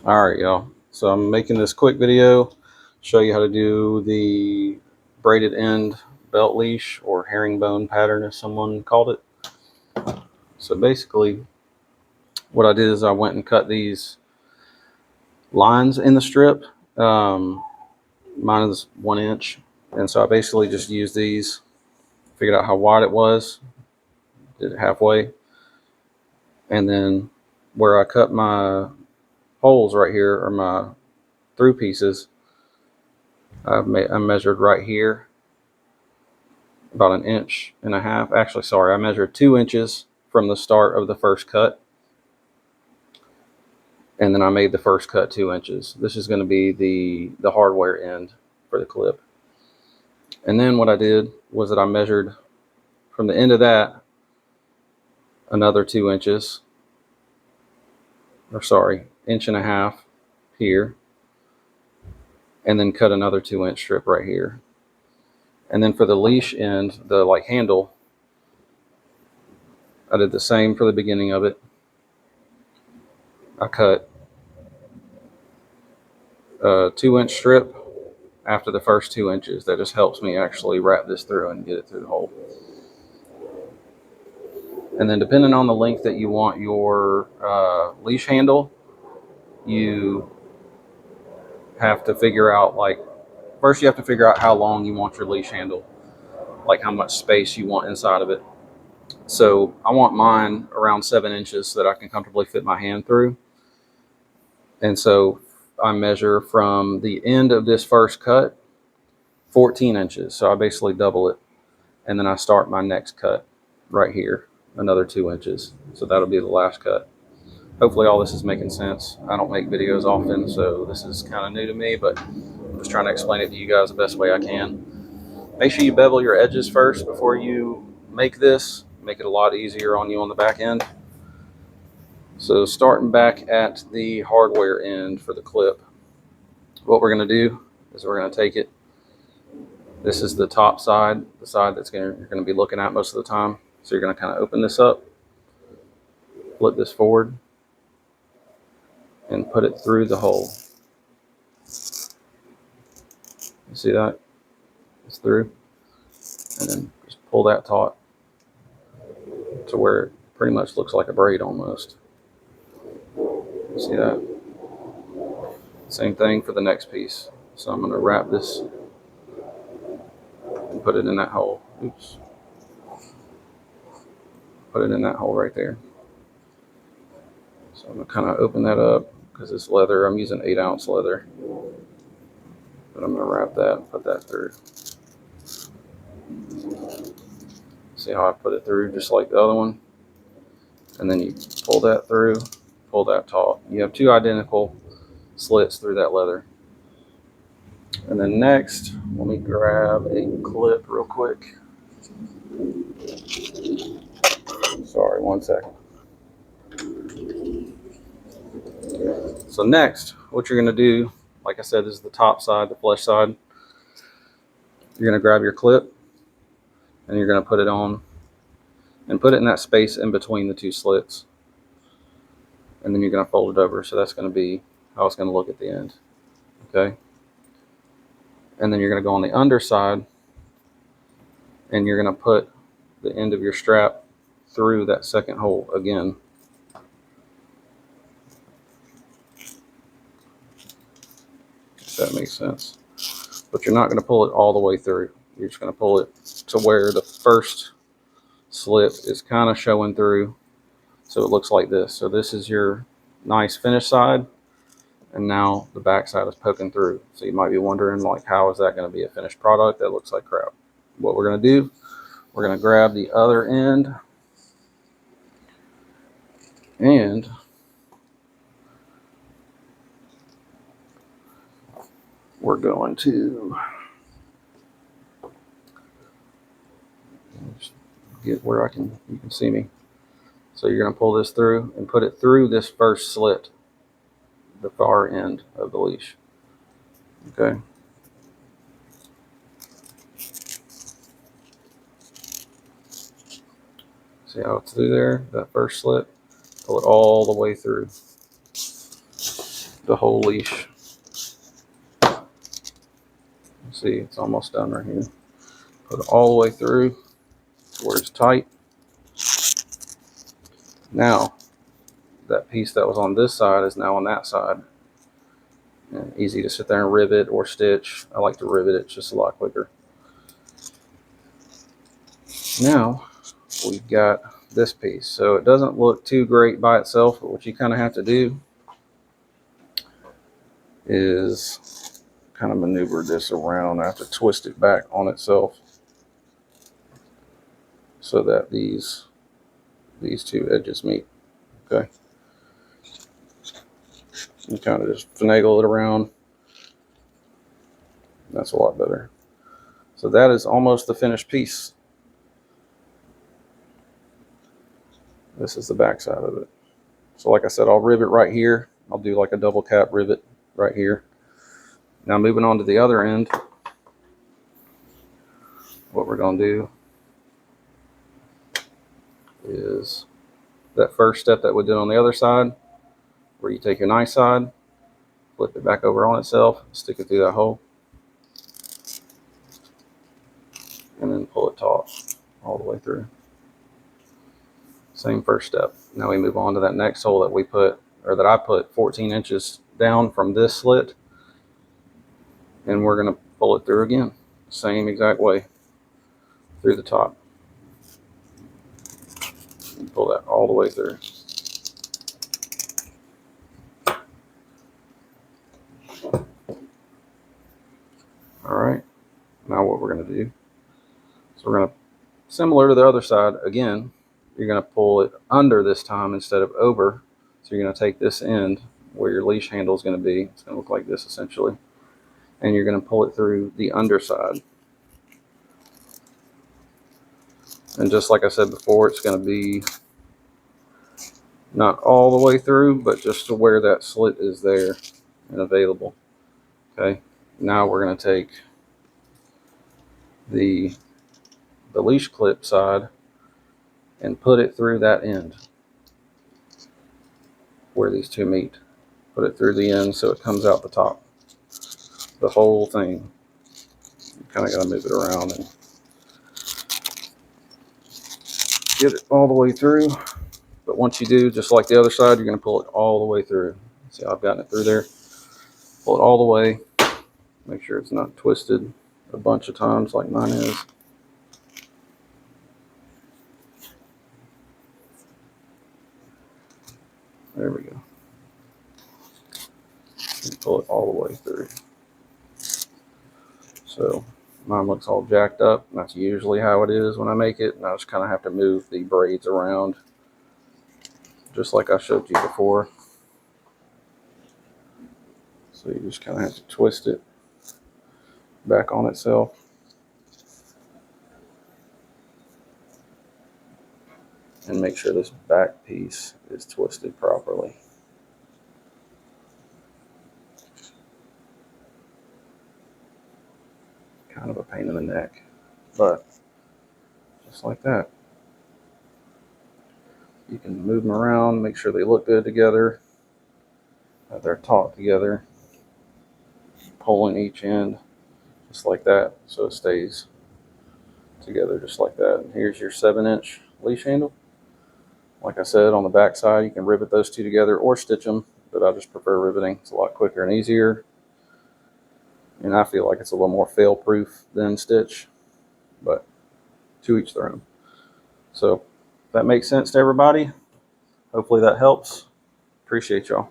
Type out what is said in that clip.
All right, y'all. So I'm making this quick video, show you how to do the braided end belt leash, or herringbone pattern as someone called it. So basically what I did is I went and cut these lines in the strip. Mine is 1 inch. And so I basically just used these, figured out how wide it was, did it halfway. And then where I cut my holes right here, or my through pieces, I measured right here about 1.5 inches. Actually, sorry, I measured 2 inches from the start of the first cut, and then I made the first cut 2 inches. This is going to be the hardware end for the clip. And then what I did was that I measured from the end of that another 2 inches, or sorry, 1.5 inches here, and then cut another 2-inch strip right here. And then for the leash end, the handle, I did the same for the beginning of it. I cut a 2-inch strip after the first 2 inches. That just helps me actually wrap this through and get it through the hole. And then depending on the length that you want your leash handle, you have to figure out, first you have to figure out how long you want your leash handle, like how much space you want inside of it. So I want mine around 7 inches so that I can comfortably fit my hand through. And so I measure from the end of this first cut 14 inches. So I basically double it. And then I start my next cut right here, another 2 inches. So that'll be the last cut. Hopefully all this is making sense. I don't make videos often, so this is kind of new to me, but I'm just trying to explain it to you guys the best way I can. Make sure you bevel your edges first before you make this. Make it a lot easier on you on the back end. So starting back at the hardware end for the clip, what we're going to do is we're going to take it. This is the top side, the side that you're going to be looking at most of the time. So you're going to kind of open this up, flip this forward, and put it through the hole. You see that? It's through. And then just pull that taut to where it pretty much looks like a braid almost. You see that? Same thing for the next piece. So I'm going to wrap this and put it in that hole. Oops. Put it in that hole right there. So I'm going to kind of open that up because it's leather. I'm using 8-ounce leather. But I'm going to wrap that and put that through. See how I put it through just like the other one? And then you pull that through, pull that taut. You have 2 identical slits through that leather. And then next, let me grab a clip real quick. Sorry, 1 second. So next, what you're going to do, like I said, this is the top side, the flesh side. You're going to grab your clip and you're going to put it on and put it in that space in between the 2 slits. And then you're going to fold it over. So that's going to be how it's going to look at the end. Okay. And then you're going to go on the underside and you're going to put the end of your strap through that second hole again. If that makes sense. But you're not going to pull it all the way through. You're just going to pull it to where the first slit is kind of showing through. So it looks like this. So this is your nice finished side. And now the back side is poking through. So you might be wondering, how is that going to be a finished product? That looks like crap. What we're going to do, we're going to grab the other end and we're going to get where you can see me. So you're going to pull this through and put it through this first slit, the far end of the leash. Okay. See how it's through there, that first slit? Pull it all the way through. the whole leash. See, it's almost done right here. Put it all the way through where it's tight. Now, that piece that was on this side is now on that side. And easy to sit there and rivet or stitch. I like to rivet it, it's just a lot quicker. Now, we've got this piece. So it doesn't look too great by itself, but what you kind of have to do is kind of maneuver this around. I have to twist it back on itself so that these two edges meet. Okay. You kind of just finagle it around. That's a lot better. So that is almost the finished piece. This is the back side of it. So like I said, I'll rivet right here. I'll do like a double cap rivet right here. Now moving on to the other end, what we're going to do is that first step that we did on the other side, where you take your nice side, flip it back over on itself, stick it through that hole, and then pull it taut all the way through. Same first step. Now we move on to that next hole that we put, or that I put 14 inches down from this slit, and we're going to pull it through again. Same exact way through the top. And pull that all the way through. All right, now what we're going to do, so we're going to, similar to the other side, again, you're going to pull it under this time instead of over. So you're going to take this end where your leash handle is going to be. It's going to look like this essentially. And you're going to pull it through the underside. And just like I said before, it's going to be not all the way through, but just to where that slit is there and available. Okay, now we're going to take the leash clip side and put it through that end where these two meet. Put it through the end so it comes out the top. The whole thing. You kind of got to move it around and get it all the way through. But once you do, just like the other side, you're going to pull it all the way through. See, I've gotten it through there. Pull it all the way. Make sure it's not twisted a bunch of times like mine is. There we go. And pull it all the way through. So mine looks all jacked up. That's usually how it is when I make it. And I just kind of have to move the braids around just like I showed you before. So you just kind of have to twist it back on itself. And make sure this back piece is twisted properly. Kind of a pain in the neck, but just like that. You can move them around, make sure they look good together, that they're taut together, pulling each end just like that so it stays together just like that. And here's your 7-inch leash handle. Like I said, on the back side you can rivet those two together or stitch them, but I just prefer riveting. It's a lot quicker and easier, and I feel like it's a little more fail proof than stitch, but to each their own. So that makes sense to everybody. Hopefully that helps. Appreciate y'all.